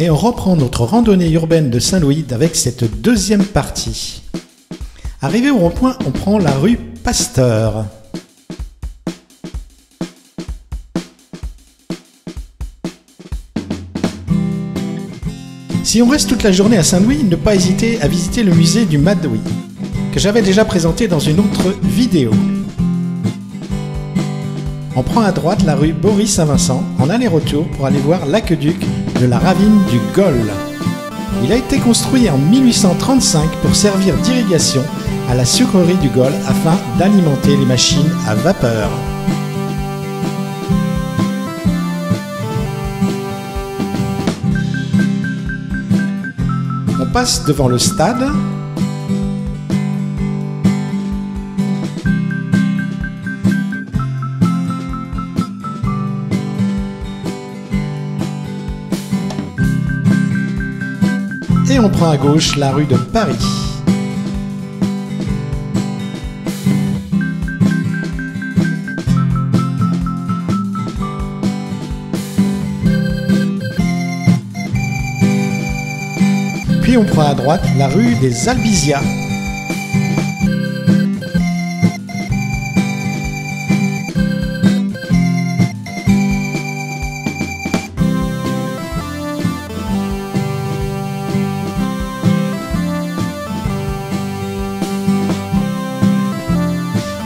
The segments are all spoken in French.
Et on reprend notre randonnée urbaine de Saint-Louis avec cette deuxième partie. Arrivé au rond-point, on prend la rue Pasteur. Si on reste toute la journée à Saint-Louis, ne pas hésiter à visiter le musée du Madoui, que j'avais déjà présenté dans une autre vidéo. On prend à droite la rue Bory-Saint-Vincent en aller-retour pour aller voir l'aqueduc de la ravine du Gol. Il a été construit en 1835 pour servir d'irrigation à la sucrerie du Gol afin d'alimenter les machines à vapeur. On passe devant le stade. Et on prend à gauche la rue de Paris. Puis on prend à droite la rue des Albizia.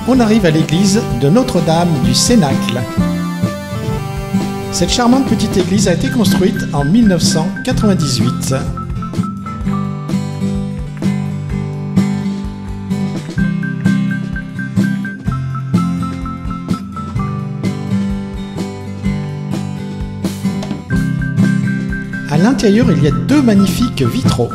On arrive à l'église de Notre-Dame du Cénacle. Cette charmante petite église a été construite en 1998. À l'intérieur, il y a deux magnifiques vitraux.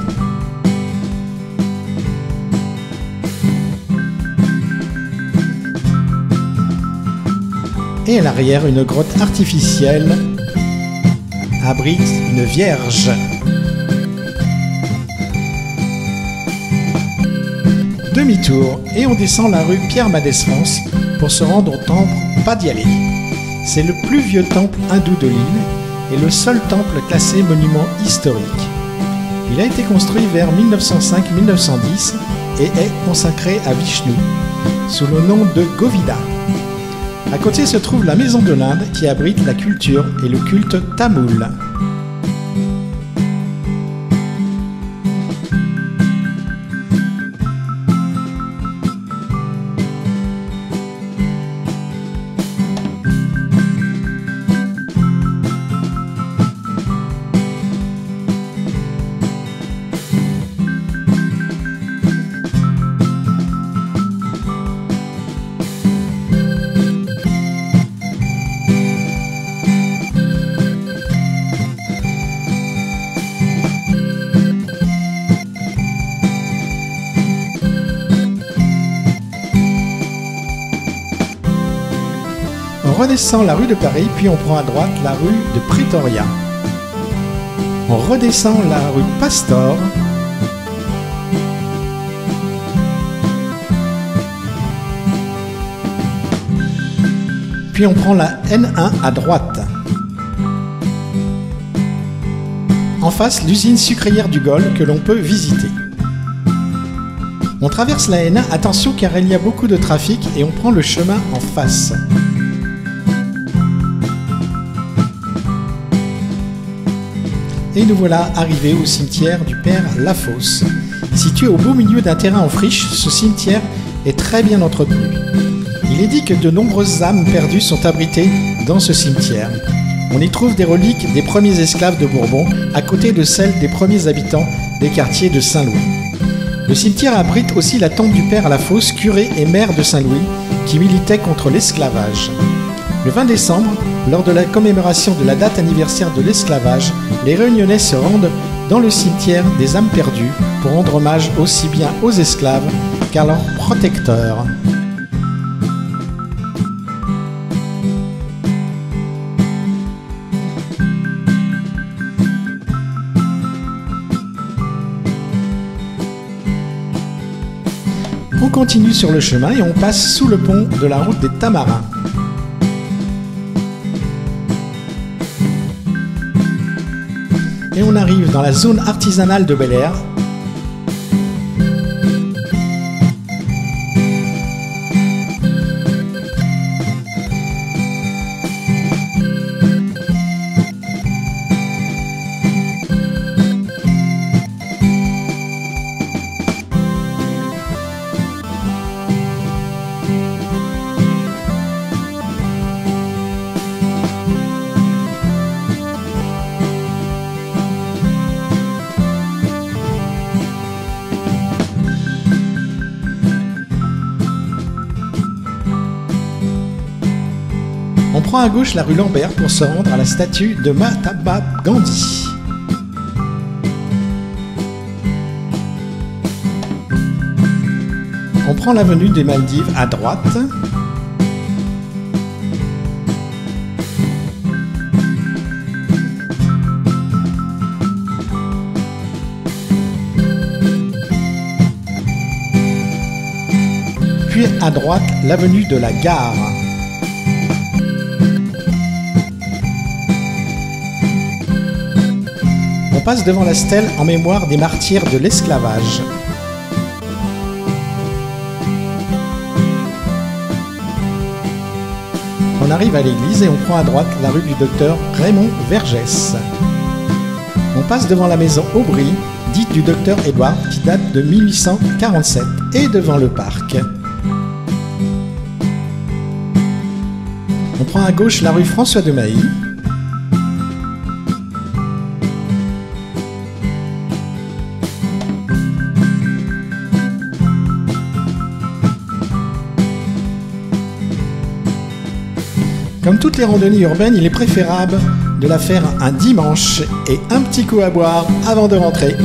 Et à l'arrière, une grotte artificielle abrite une vierge. Demi-tour et on descend la rue Pierre-Mendès-France pour se rendre au temple Padialé. C'est le plus vieux temple hindou de l'île et le seul temple classé monument historique. Il a été construit vers 1905-1910 et est consacré à Vishnu sous le nom de Govida. À côté se trouve la Maison de l'Inde qui abrite la culture et le culte tamoul. On redescend la rue de Paris, puis on prend à droite la rue de Pretoria. On redescend la rue Pasteur. Puis on prend la N1 à droite. En face, l'usine sucrière du Gol que l'on peut visiter. On traverse la N1, attention car il y a beaucoup de trafic et on prend le chemin en face. Et nous voilà arrivés au cimetière du Père Lafosse. Situé au beau milieu d'un terrain en friche, ce cimetière est très bien entretenu. Il est dit que de nombreuses âmes perdues sont abritées dans ce cimetière. On y trouve des reliques des premiers esclaves de Bourbon, à côté de celles des premiers habitants des quartiers de Saint-Louis. Le cimetière abrite aussi la tombe du Père Lafosse, curé et maire de Saint-Louis, qui militait contre l'esclavage. Le 20 décembre, lors de la commémoration de la date anniversaire de l'esclavage, les Réunionnais se rendent dans le cimetière des âmes perdues pour rendre hommage aussi bien aux esclaves qu'à leurs protecteurs. On continue sur le chemin et on passe sous le pont de la route des Tamarins. et on arrive dans la zone artisanale de Bel-Air. On prend à gauche la rue Lambert pour se rendre à la statue de Mahatma Gandhi. On prend l'avenue des Maldives à droite. Puis à droite, l'avenue de la Gare. On passe devant la stèle en mémoire des martyrs de l'esclavage. On arrive à l'église et on prend à droite la rue du docteur Raymond Vergès. On passe devant la maison Aubry, dite du docteur Édouard, qui date de 1847, et devant le parc. On prend à gauche la rue François de Mailly. Comme toutes les randonnées urbaines, il est préférable de la faire un dimanche et un petit coup à boire avant de rentrer.